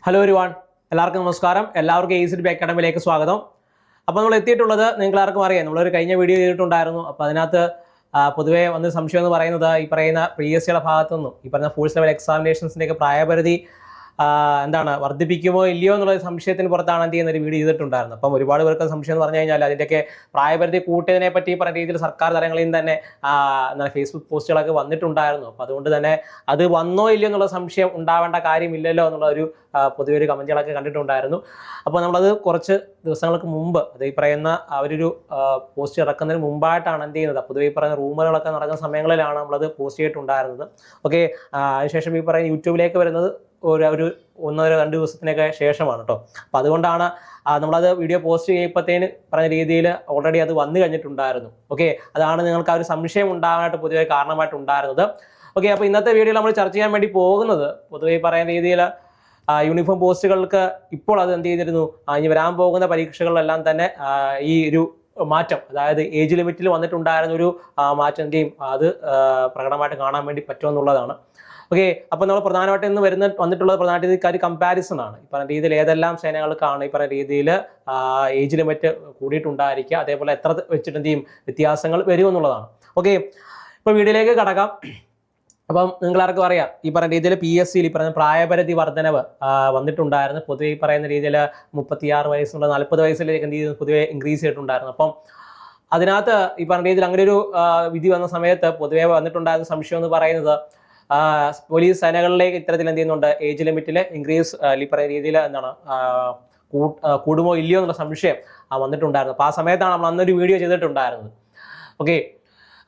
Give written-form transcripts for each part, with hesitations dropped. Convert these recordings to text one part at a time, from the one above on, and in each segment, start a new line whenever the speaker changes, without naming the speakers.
Hello everyone, എല്ലാവർക്കും നമസ്കാരം. എല്ലാവർക്കും ACDB അക്കാഡമിയിലേക്ക് സ്വാഗതം. അപ്പോൾ നമ്മൾ എത്തിയിട്ടുള്ളത് നിങ്ങൾക്ക് ആർക്കും അറിയാം, നമ്മളൊരു കഴിഞ്ഞ വീഡിയോ ചെയ്തിട്ടുണ്ടായിരുന്നു. അപ്പോൾ അതിനകത്ത് പൊതുവേ വന്ന സംശയം എന്ന് പറയുന്നത് ഈ പറയുന്ന PSCയുടെ ഭാഗത്തുനിന്നും ഈ പറഞ്ഞ ഫോഴ്സ് ലെവൽ എക്സാമിനേഷൻസിൻ്റെയൊക്കെ പ്രായപരിധി എന്താണ് വർദ്ധിപ്പിക്കുമോ ഇല്ലയോ എന്നുള്ള സംശയത്തിന് പുറത്താണ് എന്ത് ചെയ്യുന്ന ഒരു വീഡിയോ ചെയ്തിട്ടുണ്ടായിരുന്നു. അപ്പം ഒരുപാട് പേർക്ക് സംശയം എന്ന് പറഞ്ഞു കഴിഞ്ഞാൽ അതിൻ്റെയൊക്കെ പ്രായപരിധി കൂട്ടിയതിനെ പറ്റി പറഞ്ഞ രീതിയിൽ സർക്കാർ തലങ്ങളിൽ നിന്ന് തന്നെ എന്താണ് ഫേസ്ബുക്ക് പോസ്റ്റുകളൊക്കെ വന്നിട്ടുണ്ടായിരുന്നു. അപ്പോൾ അതുകൊണ്ട് തന്നെ അത് വന്നോ ഇല്ലയോ എന്നുള്ള സംശയം ഉണ്ടാവേണ്ട കാര്യമില്ലല്ലോ എന്നുള്ള ഒരു പൊതുവെ ഒരു കമൻറ്റുകളൊക്കെ കണ്ടിട്ടുണ്ടായിരുന്നു. അപ്പോൾ നമ്മളത് കുറച്ച് ദിവസങ്ങൾക്ക് മുമ്പ് അത് ഈ പറയുന്ന അവരൊരു പോസ്റ്റ് ഇറക്കുന്നതിന് മുമ്പായിട്ടാണ് എന്ത് ചെയ്യുന്നത്, പൊതുവെ ഈ പറയുന്ന റൂമുകളൊക്കെ നടക്കുന്ന സമയങ്ങളിലാണ് നമ്മളത് പോസ്റ്റ് ചെയ്തിട്ടുണ്ടായിരുന്നത്. ഓക്കെ, അതിനുശേഷം ഈ പറയുന്ന യൂട്യൂബിലേക്ക് വരുന്നത് ഒരു 1-2 ദിവസത്തിനൊക്കെ ശേഷമാണ് കേട്ടോ. അപ്പോൾ അതുകൊണ്ടാണ് നമ്മളത് വീഡിയോ പോസ്റ്റ് ചെയ്യപ്പോഴത്തേന് പറഞ്ഞ രീതിയിൽ ഓൾറെഡി അത് വന്നു കഴിഞ്ഞിട്ടുണ്ടായിരുന്നു. ഓക്കെ, അതാണ് നിങ്ങൾക്ക് ആ ഒരു സംശയം ഉണ്ടാകാനായിട്ട് പൊതുവെ കാരണമായിട്ടുണ്ടായിരുന്നത്. ഓക്കെ, അപ്പോൾ ഇന്നത്തെ വീഡിയോയിൽ നമ്മൾ ചർച്ച ചെയ്യാൻ വേണ്ടി പോകുന്നത് പൊതുവെ പറയുന്ന രീതിയിൽ യൂണിഫോം പോസ്റ്റുകൾക്ക് ഇപ്പോൾ അത് എന്ത് ചെയ്തിരുന്നു, ഇനി വരാൻ പോകുന്ന പരീക്ഷകളിലെല്ലാം തന്നെ ഈ ഒരു മാറ്റം, അതായത് ഏജ് ലിമിറ്റിൽ വന്നിട്ടുണ്ടായിരുന്ന ഒരു മാറ്റം എന്ത് ചെയ്യും, അത് പ്രകടമായിട്ട് കാണാൻ വേണ്ടി പറ്റുമെന്നുള്ളതാണ്. ഓക്കെ, അപ്പോൾ നമ്മൾ പ്രധാനമായിട്ട് ഇന്ന് വന്നിട്ടുള്ളത് പ്രധാനമായിട്ട് ഒരു കമ്പാരിസൺ ആണ്. ഈ പറഞ്ഞ രീതിയിൽ ഏതെല്ലാം സേനകൾക്കാണ് ഈ പറഞ്ഞ രീതിയിൽ ഏജ് ലിമിറ്റ് കൂടിയിട്ടുണ്ടായിരിക്കുക, അതേപോലെ എത്ര വെച്ചിട്ട് എന്ത് ചെയ്യും വ്യത്യാസങ്ങൾ വരുമെന്നുള്ളതാണ്. ഓക്കെ, ഇപ്പോൾ വീഡിയോയിലേക്ക് കടക്കാം. അപ്പം നിങ്ങളാർക്കും അറിയാം ഈ പറയുന്ന രീതിയിൽ PSCയിൽ ഈ പറയുന്ന പ്രായപരിധി വർധനവ് വന്നിട്ടുണ്ടായിരുന്നു. പൊതുവെ ഈ പറയുന്ന രീതിയിൽ 36 വയസ്സുള്ള 40 വയസ്സിലേക്ക് എന്ത് ചെയ്തു പൊതുവെ ഇൻക്രീസ് ചെയ്തിട്ടുണ്ടായിരുന്നു. അപ്പം അതിനകത്ത് ഈ പറഞ്ഞ രീതിയിൽ അങ്ങനെ ഒരു വിധി വന്ന സമയത്ത് പൊതുവെ വന്നിട്ടുണ്ടായിരുന്ന സംശയം എന്ന് പറയുന്നത് പോലീസ് സേനകളിലേക്ക് ഇത്തരത്തിൽ എന്ത് ചെയ്യുന്നുണ്ട്, ഏജ് ലിമിറ്റിൽ ഇൻക്രീസ് ഈ പറയുന്ന രീതിയിൽ എന്താണ് കൂടുമോ ഇല്ലയോ എന്നുള്ള സംശയം വന്നിട്ടുണ്ടായിരുന്നു. അപ്പോൾ ആ സമയത്താണ് നമ്മൾ അന്നൊരു വീഡിയോ ചെയ്തിട്ടുണ്ടായിരുന്നത്. ഓക്കെ,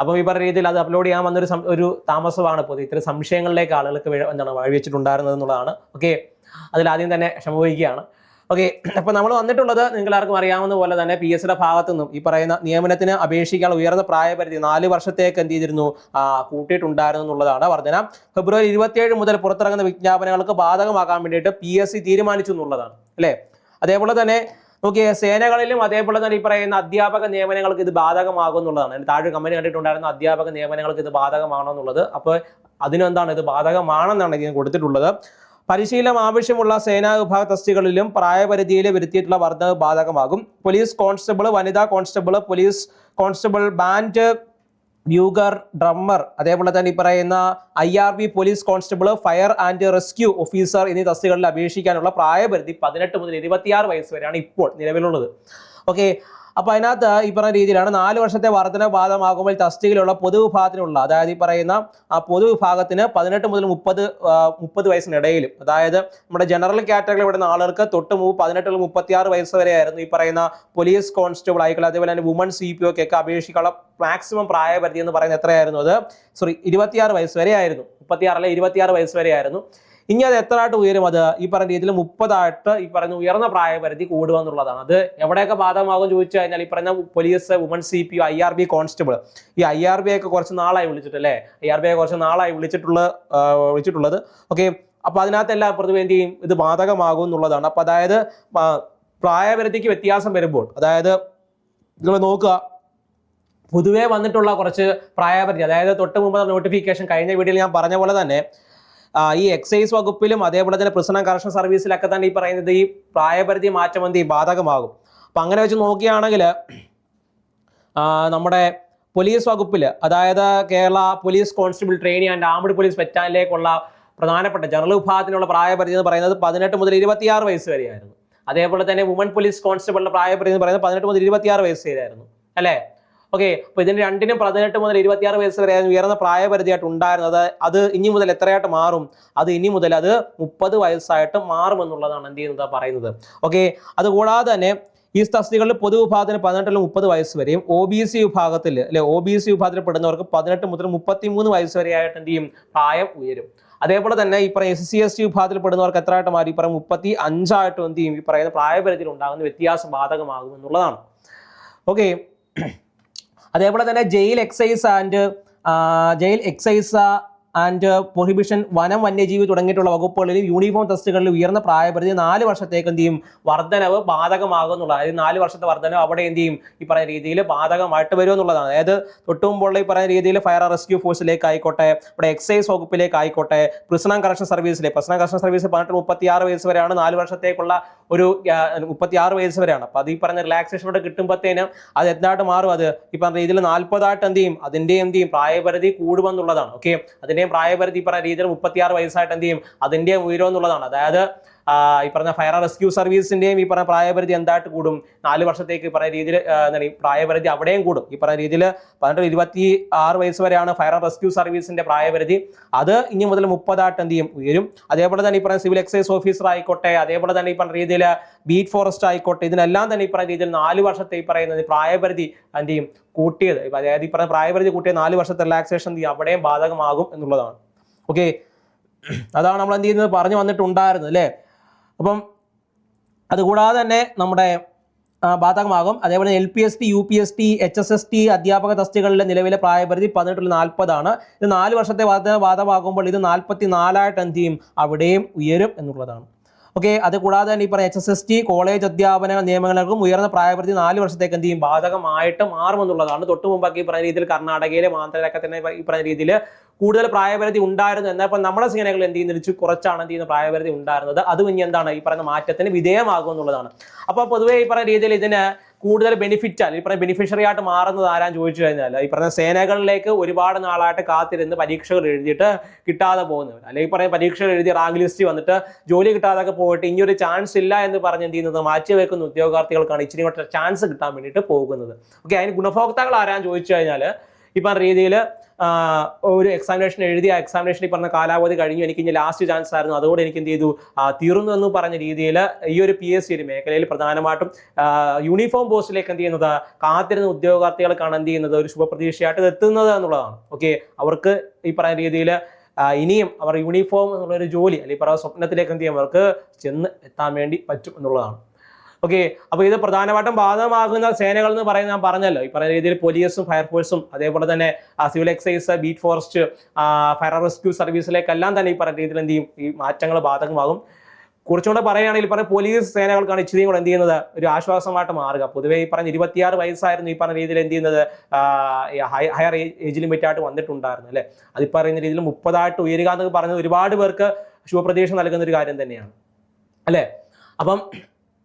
അപ്പം ഈ പറഞ്ഞ രീതിയിൽ അത് അപ്ലോഡ് ചെയ്യാൻ വന്നൊരു ഒരു താമസമാണ് പൊതുവെ ഇത്തരം സംശയങ്ങളിലേക്ക് ആളുകൾക്ക് എന്താണ് വഴിവെച്ചിട്ടുണ്ടായിരുന്നത് എന്നുള്ളതാണ്. ഓക്കെ, അതിലാദ്യം തന്നെ ക്ഷമിക്കുകയാണ്. ഓക്കെ, അപ്പോൾ നമ്മൾ വന്നിട്ടുള്ളത് നിങ്ങളാർക്കും അറിയാവുന്ന പോലെ തന്നെ PSCയുടെ ഭാഗത്തു നിന്നും ഈ പറയുന്ന നിയമനത്തിന് അപേക്ഷിക്കാൻ ഉയർന്ന പ്രായപരിധി 4 വർഷത്തേക്ക് എന്ത് ചെയ്തിരുന്നു കൂട്ടിയിട്ടുണ്ടായിരുന്നു എന്നുള്ളതാണ് വർധന. ഫെബ്രുവരി 27 മുതൽ പുറത്തിറങ്ങുന്ന വിജ്ഞാപനങ്ങൾക്ക് ബാധകമാക്കാൻ വേണ്ടിയിട്ട് PSC തീരുമാനിച്ചു എന്നുള്ളതാണ് അല്ലേ. അതേപോലെ തന്നെ നോക്കിയേ, സേനകളിലും അതേപോലെ തന്നെ ഈ പറയുന്ന അധ്യാപക നിയമനങ്ങൾക്ക് ഇത് ബാധകമാകും എന്നുള്ളതാണ്. താഴെ കമ്പനി കണ്ടിട്ടുണ്ടായിരുന്ന അധ്യാപക നിയമനങ്ങൾക്ക് ഇത് ബാധകമാണോ എന്നുള്ളത്. അപ്പോൾ അതിനെന്താണ് ഇത് ബാധകമാണെന്നാണ് ഇതിന് കൊടുത്തിട്ടുള്ളത്. പരിശീലനം ആവശ്യമുള്ള സേനാ വിഭാഗ തസ്തികകളിലും പ്രായപരിധിയിൽ വരുത്തിയിട്ടുള്ള വർധന ബാധകമാകും. പോലീസ് കോൺസ്റ്റബിൾ, വനിതാ constable, police constable, band, bugler, drummer, അതേപോലെ തന്നെ ഈ പറയുന്ന IRB police constable, fire and rescue officer എന്നീ തസ്തികകളിൽ അപേക്ഷിക്കാനുള്ള പ്രായപരിധി 18 മുതൽ 26 വയസ്സ് വരെയാണ് ഇപ്പോൾ നിലവിലുള്ളത്. ഓക്കെ, അപ്പോൾ അതിനകത്ത് ഈ പറയുന്ന രീതിയിലാണ് 4 വർഷത്തെ വർധന ബാധകമാകുമ്പോൾ തസ്തികയിലുള്ള പൊതുവിഭാഗത്തിനുള്ള, അതായത് ഈ പറയുന്ന പൊതുവിഭാഗത്തിന് 18 മുതൽ 30 വയസ്സിനിടയിലും, അതായത് നമ്മുടെ ജനറൽ കാറ്റഗറിയിൽ വിടുന്ന ആളുകൾക്ക് 18 മുതൽ 36 വയസ്സ് വരെയായിരുന്നു ഈ പറയുന്ന പോലീസ് കോൺസ്റ്റബിൾ ആയിക്കോട്ടെ, അതേപോലെ തന്നെ വുമൺ CPO ഒക്കെ അപേക്ഷിക്കാനുള്ള മാക്സിമം പ്രായപരിധി എന്ന് പറയുന്നത് എത്രയായിരുന്നു, അത് 26 വയസ്സ് വരെയായിരുന്നു. 36 26 വയസ്സ് വരെയായിരുന്നു. ഇനി അത് എത്രയായിട്ട് ഉയരും, അത് ഈ പറഞ്ഞ രീതിയിൽ 30 ഈ പറയുന്ന ഉയർന്ന പ്രായപരിധി കൂടുക എന്നുള്ളതാണ്. അത് എവിടെയൊക്കെ ബാധകമാകും ചോദിച്ചു കഴിഞ്ഞാൽ ഈ പറഞ്ഞ police, woman CPO, IRB constable, ഈ IRB ഒക്കെ കുറച്ച് നാളായി വിളിച്ചിട്ടല്ലേ, IRB കുറച്ച് നാളായി വിളിച്ചിട്ടുള്ളത്. ഓക്കെ, അപ്പോൾ അതിനകത്തെല്ലാം പൊതുവെ എന്ത് ചെയ്യും, ഇത് ബാധകമാകും എന്നുള്ളതാണ്. അപ്പോൾ അതായത് പ്രായപരിധിക്ക് വ്യത്യാസം വരുമ്പോൾ, അതായത് നിങ്ങൾ നോക്കുക, പൊതുവേ വന്നിട്ടുള്ള കുറച്ച് പ്രായപരിധി, അതായത് തൊട്ട് മുമ്പ് നോട്ടിഫിക്കേഷൻ കഴിഞ്ഞ വീഡിയോയിൽ ഞാൻ പറഞ്ഞ പോലെ തന്നെ ഈ എക്സൈസ് വകുപ്പിലും അതേപോലെ തന്നെ പ്രിസൺ കറക്ഷൻ സർവീസിലൊക്കെ തന്നെ ഈ പറയുന്നത് ഈ പ്രായപരിധി മാറ്റം എന്ത് ബാധകമാകും. അപ്പം അങ്ങനെ വെച്ച് നോക്കുകയാണെങ്കിൽ നമ്മുടെ പോലീസ് വകുപ്പിൽ, അതായത് Kerala police constable trainee and armed police ബറ്റാലിയനിലേക്കുള്ള പ്രധാനപ്പെട്ട ജനറൽ വിഭാഗത്തിനുള്ള പ്രായപരിധി എന്ന് പറയുന്നത് 18 മുതൽ 26 വയസ്സ് വരെയായിരുന്നു. അതേപോലെ തന്നെ വുമൺ പോലീസ് കോൺസ്റ്റബിളിന്റെ പ്രായപരിധി എന്ന് പറയുന്നത് 18 മുതൽ 26 വയസ്സ് വരെയായിരുന്നു അല്ലേ. ഓക്കെ, അപ്പോൾ ഇതിന് രണ്ടിനും 18 മുതൽ 26 വയസ്സ് വരെ ഉയർന്ന പ്രായപരിധിയായിട്ട് ഉണ്ടായിരുന്നത്. അത് ഇനി മുതൽ എത്രയായിട്ട് മാറും, അത് ഇനി മുതൽ അത് 30 വയസ്സായിട്ട് മാറുമെന്നുള്ളതാണ് എന്ത് ചെയ്യുന്നത് പറയുന്നത്. ഓക്കെ, അതുകൂടാതെ തന്നെ ഈ തസ്തികകളിൽ പൊതുവിഭാഗത്തിന് 18 മുതൽ 30 വയസ്സ് വരെയും, OBC വിഭാഗത്തിൽ അല്ലെ OBC വിഭാഗത്തിൽ പെടുന്നവർക്ക് 18 മുതൽ 33 വയസ്സ് വരെയായിട്ട് എന്ത് ചെയ്യും പ്രായം ഉയരും. അതേപോലെ തന്നെ ഈ പറയുന്ന SC ST വിഭാഗത്തിൽ പെടുന്നവർക്ക് എത്രയായിട്ട് മാറി, ഈ പറയുന്ന 35 എന്ത് ചെയ്യും ഈ പറയുന്ന പ്രായപരിധിയിൽ ഉണ്ടാകുന്ന വ്യത്യാസം ബാധകമാകും എന്നുള്ളതാണ്. ഓക്കെ, അതേപോലെ തന്നെ ജയിൽ എക്സൈസ് ആൻഡ് പ്രൊഹിബിഷൻ, വനം, വന്യജീവി തുടങ്ങിയിട്ടുള്ള വകുപ്പുകളിൽ യൂണിഫോം ടെസ്റ്റുകളിൽ ഉയർന്ന പ്രായപരിധി 4 വർഷത്തേക്ക് എന്ത് ചെയ്യും വർധനവ് ബാധകമാകുന്നുള്ള, അതായത് 4 വർഷത്തെ വർധനവ് അവിടെ എന്ത് ചെയ്യും ഈ പറയുന്ന രീതിയിൽ ബാധകമായിട്ട് വരും എന്നുള്ളതാണ്. അതായത് തൊട്ടുമുമ്പുള്ള ഈ പറയുന്ന രീതിയിൽ ഫയർ ആൻഡ് റെസ്ക്യൂ ഫോഴ്സിലേക്ക് ആയിക്കോട്ടെ, ഇവിടെ എക്സൈസ് വകുപ്പിലേക്ക് ആയിക്കോട്ടെ, പ്രിസൺ ആൻഡ് കറക്ഷൻ സർവീസിലേക്ക്, പ്രിസൺ ആൻഡ് കറക്ഷൻ സർവീസ് 18-36 വയസ്സ് വരെയാണ്, 4 വർഷത്തേക്കുള്ള ഒരു 36 വയസ്സ് വരെയാണ്. അപ്പൊ അത് ഈ പറഞ്ഞ റിലാക്സേഷനോട് കിട്ടുമ്പോഴത്തേനും അത് എന്തായിട്ട് മാറും, അത് ഈ പറഞ്ഞ രീതിയിൽ 40 എന്ത് ചെയ്യും അതിന്റെ എന്ത് ചെയ്യും പ്രായപരിധി കൂടുമെന്നുള്ളതാണ്. ഓക്കെ, അതിന്റെയും പ്രായപരിധി ഈ പറഞ്ഞ രീതിയിൽ 36 വയസ്സായിട്ട് എന്ത് ചെയ്യും അതിന്റെയും ഉയരുമെന്നുള്ളതാണ്. അതായത് ഈ പറഞ്ഞ ഫയർ ആൻഡ് റെസ്ക്യൂ സർവീസിന്റെയും ഈ പറഞ്ഞ പ്രായപരിധി എന്തായിട്ട് കൂടും, 4 വർഷത്തേക്ക് ഈ പറഞ്ഞ രീതിയിൽ എന്താണ് ഈ പ്രായപരിധി അവിടെയും കൂടും. ഈ പറഞ്ഞ രീതിയിൽ 18-26 വയസ്സ് വരെയാണ് ഫയർ ആൻഡ് റെസ്ക്യൂ സർവീസിന്റെ പ്രായപരിധി, അത് ഇനി മുതൽ 30 എന്ത് ചെയ്യും ഉയരും. അതേപോലെ തന്നെ ഈ പറഞ്ഞ സിവിൽ എക്സൈസ് ഓഫീസർ ആയിക്കോട്ടെ, അതേപോലെ തന്നെ ഈ പറഞ്ഞ രീതിയിൽ ബീറ്റ് ഫോറസ്റ്റ് ആയിക്കോട്ടെ, ഇതിനെല്ലാം തന്നെ ഈ പറഞ്ഞ രീതിയിൽ 4 വർഷത്തെ ഈ പറയുന്നത് പ്രായപരിധി എന്ത് ചെയ്യും കൂട്ടിയത്, അതായത് ഈ പറഞ്ഞ പ്രായപരിധി കൂട്ടിയ 4 വർഷത്തെ റിലാക്സേഷൻ എന്ത് ചെയ്യും അവിടെയും ബാധകമാകും എന്നുള്ളതാണ്. ഓക്കെ, അതാണ് നമ്മൾ എന്ത് ചെയ്യുന്നത് പറഞ്ഞു വന്നിട്ടുണ്ടായിരുന്നത് അല്ലേ. അപ്പം അതുകൂടാതെ തന്നെ നമ്മുടെ ബാധകമാകും. അതേപോലെ LPST, UPST, HSST അധ്യാപക തസ്തികകളിലെ നിലവിലെ പ്രായപരിധി 18-40 ഇത് 4 വർഷത്തെ ബാധകമാകുമ്പോൾ ഇത് 44 എന്ത് ചെയ്യും അവിടെയും ഉയരും എന്നുള്ളതാണ്. ഓക്കെ, അത് കൂടാതെ തന്നെ ഈ പറഞ്ഞ HSST കോളേജ് അധ്യാപന നിയമങ്ങൾക്കും ഉയർന്ന പ്രായപരിധി 4 വർഷത്തേക്ക് എന്ത് ചെയ്യും ബാധകമായിട്ട് മാറുമെന്നുള്ളതാണ്. തൊട്ട് മുമ്പൊക്കെ ഈ പറഞ്ഞ രീതിയിൽ കർണാടകയിലെ ആന്ധ്രയിലൊക്കെ തന്നെ ഈ പറഞ്ഞ രീതിയിൽ കൂടുതൽ പ്രായപരിധി ഉണ്ടായിരുന്നു. എന്നാൽ ഇപ്പം നമ്മുടെ സേനകൾ എന്ത് ചെയ്യുന്ന കുറച്ചാണ് എന്ത് ചെയ്യുന്ന പ്രായപരിധി ഉണ്ടായിരുന്നത്. അതും ഇനി എന്താണ് ഈ പറയുന്ന മാറ്റത്തിന് വിധേയമാകും എന്നുള്ളതാണ്. അപ്പോൾ പൊതുവേ ഈ പറഞ്ഞ രീതിയിൽ ഇതിന് കൂടുതൽ ബെനിഫിറ്റ് ഈ പറഞ്ഞ ബെനിഫിഷ്യറി ആയിട്ട് മാറുന്നത് ആരാൻ ചോദിച്ചു കഴിഞ്ഞാൽ ഈ പറഞ്ഞ സേനകളിലേക്ക് ഒരുപാട് നാളായിട്ട് കാത്തിരുന്ന് പരീക്ഷകൾ എഴുതിയിട്ട് കിട്ടാതെ പോകുന്നവർ, അല്ലെങ്കിൽ പറയുന്ന പരീക്ഷകൾ എഴുതി റാങ്ക് ലിസ്റ്റ് വന്നിട്ട് ജോലി കിട്ടാതൊക്കെ പോയിട്ട് ഇനിയൊരു ചാൻസ് ഇല്ല എന്ന് പറഞ്ഞ് എന്ത് ചെയ്യുന്നത് മാറ്റി വെക്കുന്ന ഉദ്യോഗാർത്ഥികൾക്കാണ് ഇച്ചിരി കൂടെ ചാൻസ് കിട്ടാൻ വേണ്ടിയിട്ട് പോകുന്നത്. ഓക്കെ, അതിന് ഗുണഭോക്താക്കൾ ആരാൻ ചോദിച്ചു കഴിഞ്ഞാൽ ഈ പറഞ്ഞ രീതിയിൽ ഒരു എക്സാമിനേഷൻ എഴുതി, ആ എക്സാമിനേഷൻ ഈ പറഞ്ഞ കാലാവധി കഴിഞ്ഞു, എനിക്ക് ഇനി ലാസ്റ്റ് ചാൻസ് ആയിരുന്നു, അതുകൊണ്ട് എനിക്ക് എന്ത് ചെയ്തു തീർന്നു എന്ന് പറഞ്ഞ രീതിയിൽ ഈ ഒരു PSC ഒരു മേഖലയിൽ പ്രധാനമായിട്ടും യൂണിഫോം പോസ്റ്റിലേക്ക് എന്ത് ചെയ്യുന്നത് കാത്തിരുന്ന ഉദ്യോഗാർത്ഥികൾക്കാണ് എന്ത് ചെയ്യുന്നത് ഒരു ശുഭപ്രതീക്ഷയായിട്ട് എത്തുന്നത് എന്നുള്ളതാണ്. ഓക്കെ, അവർക്ക് ഈ പറയുന്ന രീതിയിൽ ഇനിയും അവർ യൂണിഫോം എന്നുള്ളൊരു ജോലി അല്ലെങ്കിൽ പറയുന്ന സ്വപ്നത്തിലേക്ക് എന്ത് ചെയ്യും അവർക്ക് ചെന്ന് എത്താൻ വേണ്ടി പറ്റും എന്നുള്ളതാണ്. ഓക്കെ, അപ്പോൾ ഇത് പ്രധാനമായിട്ടും ബാധകമാകുന്ന സേനകൾ എന്ന് പറയുന്നത് ഞാൻ പറഞ്ഞല്ലോ, ഈ പറയുന്ന രീതിയിൽ പോലീസും ഫയർഫോഴ്സും അതേപോലെ തന്നെ civil excise, beat forest, fire and rescue സർവീസിലേക്കെല്ലാം തന്നെ ഈ പറയുന്ന രീതിയിൽ എന്ത് ചെയ്യും ഈ മാറ്റങ്ങൾ ബാധകമാകും. കുറച്ചുകൂടെ പറയുകയാണെങ്കിൽ പറഞ്ഞ പോലീസ് സേനകൾക്കാണ് ഇച്ചിരി കൂടെ എന്ത് ചെയ്യുന്നത് ഒരു ആശ്വാസമായിട്ട് മാറുക. പൊതുവേ ഈ പറഞ്ഞ 26 വയസ്സായിരുന്നു ഈ പറഞ്ഞ രീതിയിൽ എന്ത് ചെയ്യുന്നത് ഹയർ ഏജ് ലിമിറ്റ് ആയിട്ട് വന്നിട്ടുണ്ടായിരുന്നു അല്ലേ. അത് ഈ പറയുന്ന രീതിയിൽ 30 ഉയരുക എന്നൊക്കെ പറഞ്ഞത് ഒരുപാട് പേർക്ക് ശുഭപ്രതീക്ഷ നൽകുന്ന ഒരു കാര്യം തന്നെയാണ് അല്ലേ. അപ്പം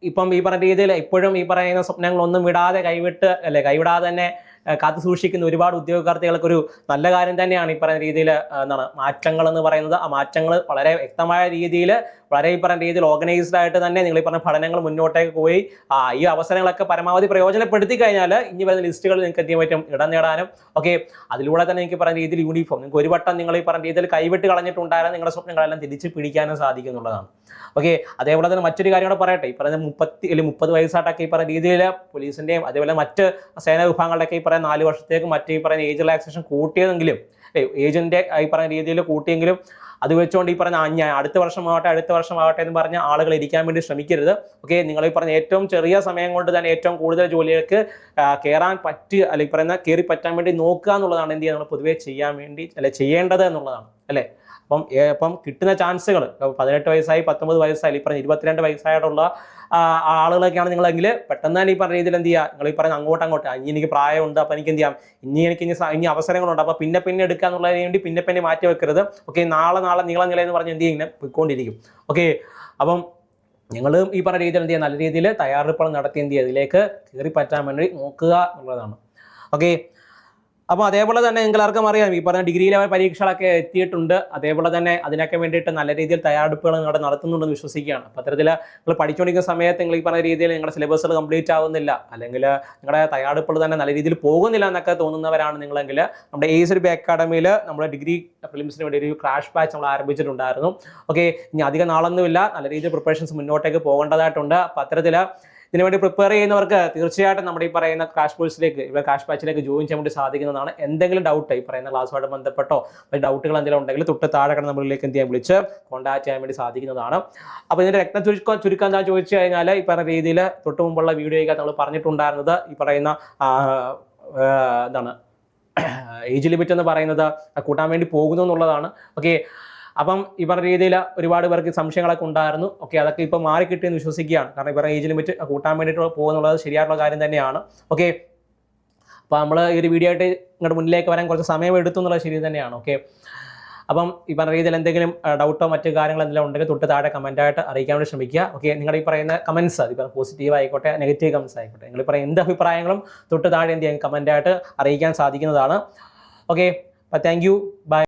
ഇപ്പം ഈ പറഞ്ഞ രീതിയിൽ ഇപ്പോഴും ഈ പറയുന്ന സ്വപ്നങ്ങളൊന്നും വിടാതെ കൈവിടാതെ തന്നെ കാത്തു സൂക്ഷിക്കുന്ന ഒരുപാട് ഉദ്യോഗാർത്ഥികൾക്കൊരു നല്ല കാര്യം തന്നെയാണ് ഈ പറയുന്ന രീതിയിൽ എന്താണ് മാറ്റങ്ങൾ എന്ന് പറയുന്നത്. ആ മാറ്റങ്ങൾ വളരെ വ്യക്തമായ രീതിയിൽ വളരെ ഈ പറഞ്ഞ രീതിയിൽ ഓർഗനൈസ്ഡ് ആയിട്ട് തന്നെ നിങ്ങൾ ഈ പറഞ്ഞ പഠനങ്ങൾ മുന്നോട്ടേക്ക് പോയി ഈ അവസരങ്ങളൊക്കെ പരമാവധി പ്രയോജനപ്പെടുത്തി കഴിഞ്ഞാൽ ഇനി വരുന്ന ലിസ്റ്റുകൾ നിങ്ങൾക്ക് എന്ത് ചെയ്യാൻ പറ്റും ഇടം നേടാനും. ഓക്കെ, അതിലൂടെ തന്നെ എനിക്ക് പറഞ്ഞ രീതിയിൽ യൂണിഫോം നിങ്ങൾക്ക് ഒരു വട്ടം നിങ്ങൾ ഈ പറഞ്ഞ രീതിയിൽ കൈവിട്ട് കളഞ്ഞിട്ടുണ്ടായാലും നിങ്ങളുടെ സ്വപ്നങ്ങളെല്ലാം തിരിച്ച് പിടിക്കാനും സാധിക്കുന്നുള്ളതാണ്. ഓക്കെ, അതേപോലെ തന്നെ മറ്റൊരു കാര്യം കൂടെ പറയട്ടെ, ഈ പറഞ്ഞ 30 വയസ്സായിട്ടൊക്കെ ഈ പറയുന്ന രീതിയിൽ പോലീസിന്റെയും അതേപോലെ മറ്റ് സേനാ വിഭാഗങ്ങളുടെയൊക്കെ ഈ പറയുന്ന 4 വർഷത്തേക്ക് മറ്റ് ഈ പറയുന്ന ഏജ് റിലാക്സേഷൻ കൂട്ടിയതെങ്കിലും ഏജിന്റെ ഈ പറയുന്ന രീതിയിൽ കൂട്ടിയെങ്കിലും അത് വെച്ചുകൊണ്ട് ഈ പറഞ്ഞ അടുത്ത വർഷമാവട്ടെ എന്ന് പറഞ്ഞ ആളുകൾ ഇരിക്കാൻ വേണ്ടി ശ്രമിക്കരുത്. ഓക്കെ, നിങ്ങൾ ഈ പറഞ്ഞ ഏറ്റവും ചെറിയ സമയം കൊണ്ട് തന്നെ ഏറ്റവും കൂടുതൽ ജോലികൾക്ക് കയറാൻ അല്ലെങ്കിൽ പറയുന്ന കയറി പറ്റാൻ വേണ്ടി നോക്കുക എന്നുള്ളതാണ് എന്ത് ചെയ്യുക നമ്മൾ പൊതുവെ ചെയ്യേണ്ടത് എന്നുള്ളതാണ് അല്ലേ. അപ്പം കിട്ടുന്ന ചാൻസുകൾ 18 വയസ്സായി 19 വയസ്സായി ഈ പറഞ്ഞ 22 വയസ്സായിട്ടുള്ള ആളുകളൊക്കെയാണ് നിങ്ങളെങ്കിൽ പെട്ടെന്ന് തന്നെ ഈ പറഞ്ഞ രീതിയിൽ എന്ത് ചെയ്യുക നിങ്ങൾ ഈ പറഞ്ഞ അങ്ങോട്ട് ഇനി എനിക്ക് പ്രായമുണ്ട്, അപ്പം എനിക്ക് എന്ത് ചെയ്യാം ഇനി അവസരങ്ങളുണ്ട്, അപ്പം പിന്നെ എടുക്കുക എന്നുള്ളതിന് വേണ്ടി പിന്നെ മാറ്റി വെക്കരുത്. ഓക്കെ, നാളെ നിങ്ങളെ എന്ന് പറഞ്ഞ് എന്ത് ചെയ്യും പോയിക്കൊണ്ടിരിക്കും. ഓക്കെ, അപ്പം ഞങ്ങളും ഈ പറഞ്ഞ രീതിയിൽ എന്ത് ചെയ്യുക നല്ല രീതിയിൽ തയ്യാറെടുപ്പുകൾ നടത്തി എന്ത് ചെയ്യുക ഇതിലേക്ക് കയറി പറ്റാൻ വേണ്ടി നോക്കുക എന്നുള്ളതാണ്. ഓക്കെ, അപ്പോൾ അതേപോലെ തന്നെ എല്ലാവർക്കും അറിയാം ഈ പറഞ്ഞ ഡിഗ്രി ലെവൽ പരീക്ഷകളൊക്കെ എത്തിയിട്ടുണ്ട്. അതേപോലെ തന്നെ അതിനൊക്കെ വേണ്ടിയിട്ട് നല്ല രീതിയിൽ തയ്യാറെടുപ്പുകൾ നിങ്ങൾ നടത്തുന്നുണ്ടെന്ന് വിശ്വസിക്കുകയാണ്. അപ്പോൾ അത്തരത്തിൽ നിങ്ങൾ പഠിച്ചുകൊണ്ടിരിക്കുന്ന സമയത്ത് നിങ്ങൾ ഈ പറഞ്ഞ രീതിയിൽ നിങ്ങളുടെ സിലബസുകൾ കംപ്ലീറ്റ് ആവുന്നില്ല, അല്ലെങ്കിൽ നിങ്ങളുടെ തയ്യാറെടുപ്പുകൾ തന്നെ നല്ല രീതിയിൽ പോകുന്നില്ല എന്നൊക്കെ തോന്നുന്നവരാണ് നിങ്ങളെങ്കിൽ നമ്മുടെ ACED അക്കാഡമിയിൽ നമ്മുടെ ഡിഗ്രി ഫിലിംസിന് വേണ്ടി ഒരു ക്രാഷ് ബാച്ച് നമ്മൾ ആരംഭിച്ചിട്ടുണ്ടായിരുന്നു. ഓക്കെ, ഇനി അധികം നാളൊന്നുമില്ല, നല്ല രീതിയിൽ പ്രിപ്പറേഷൻസ് മുന്നോട്ടേക്ക് പോകേണ്ടതായിട്ടുണ്ട്. അപ്പോൾ അത്തരത്തിൽ ഇതിനുവേണ്ടി പ്രിപ്പയർ ചെയ്യുന്നവർക്ക് തീർച്ചയായിട്ടും നമ്മുടെ ഈ പറയുന്ന ക്രാഷ് ബാച്ചിലേക്ക് ജോയിൻ ചെയ്യാൻ വേണ്ടി സാധിക്കുന്നതാണ്. എന്തെങ്കിലും ഡൗട്ട് ഈ പറയുന്ന ക്ലാസ്സുമായിട്ട് ബന്ധപ്പെട്ടോ ഡൗട്ടുകൾ എന്തെങ്കിലും ഉണ്ടെങ്കിൽ തൊട്ട് താഴെ കിടന്ന നമ്മളിലേക്ക് എന്ത് ചെയ്യാൻ വിളിച്ച് കോൺടാക്ട് ചെയ്യാൻ വേണ്ടി സാധിക്കുന്നതാണ്. അപ്പോൾ ഇതിന്റെ ചുരുക്കം എന്താ ചോദിച്ചു കഴിഞ്ഞാൽ ഈ പറഞ്ഞ രീതിയിൽ തൊട്ട് മുമ്പുള്ള വീഡിയോയ്ക്ക് നമ്മൾ പറഞ്ഞിട്ടുണ്ടായിരുന്നത് ഈ പറയുന്ന ഏജ് ലിമിറ്റ് എന്ന് പറയുന്നത് കൂട്ടാൻ വേണ്ടി പോകുന്നു എന്നുള്ളതാണ്. ഓക്കെ, അപ്പം ഈ പറഞ്ഞ രീതിയിൽ ഒരുപാട് പേർക്ക് സംശയങ്ങളൊക്കെ ഉണ്ടായിരുന്നു. ഓക്കെ, അതൊക്കെ ഇപ്പോൾ മാറിക്കിട്ടിയെന്ന് വിശ്വസിക്കുകയാണ്. കാരണം ഈ പറഞ്ഞ ഏജ് ലിമിറ്റ് കൂട്ടാൻ വേണ്ടിയിട്ട് പോകുന്നുള്ളത് ശരിയായിട്ടുള്ള കാര്യം തന്നെയാണ്. ഓക്കെ, അപ്പോൾ നമ്മൾ ഈ ഒരു വീഡിയോ ആയിട്ട് ഇങ്ങോട്ട് മുന്നിലേക്ക് വരാൻ കുറച്ച് സമയം എടുത്തു എന്നുള്ളത് ശരി തന്നെയാണ്. ഓക്കെ, അപ്പം ഈ പറഞ്ഞ രീതിയിൽ എന്തെങ്കിലും ഡൗട്ടോ മറ്റു കാര്യങ്ങൾ എന്തെങ്കിലും ഉണ്ടെങ്കിൽ തൊട്ട് താഴെ കമൻറ്റായിട്ട് അറിയിക്കാൻ വേണ്ടി ശ്രമിക്കുക. ഓക്കെ, നിങ്ങൾ ഈ പറയുന്ന കമൻസ് ഇപ്പം പോസിറ്റീവ് ആയിക്കോട്ടെ നെഗറ്റീവ് കമൻസ് ആയിക്കോട്ടെ, നിങ്ങൾ പറയുന്ന എന്ത് അഭിപ്രായങ്ങളും തൊട്ട് താഴെ എന്ത് ചെയ്യാൻ കമൻറ്റായിട്ട് അറിയിക്കാൻ സാധിക്കുന്നതാണ്. ഓക്കെ, അപ്പോൾ താങ്ക് യു, ബൈ.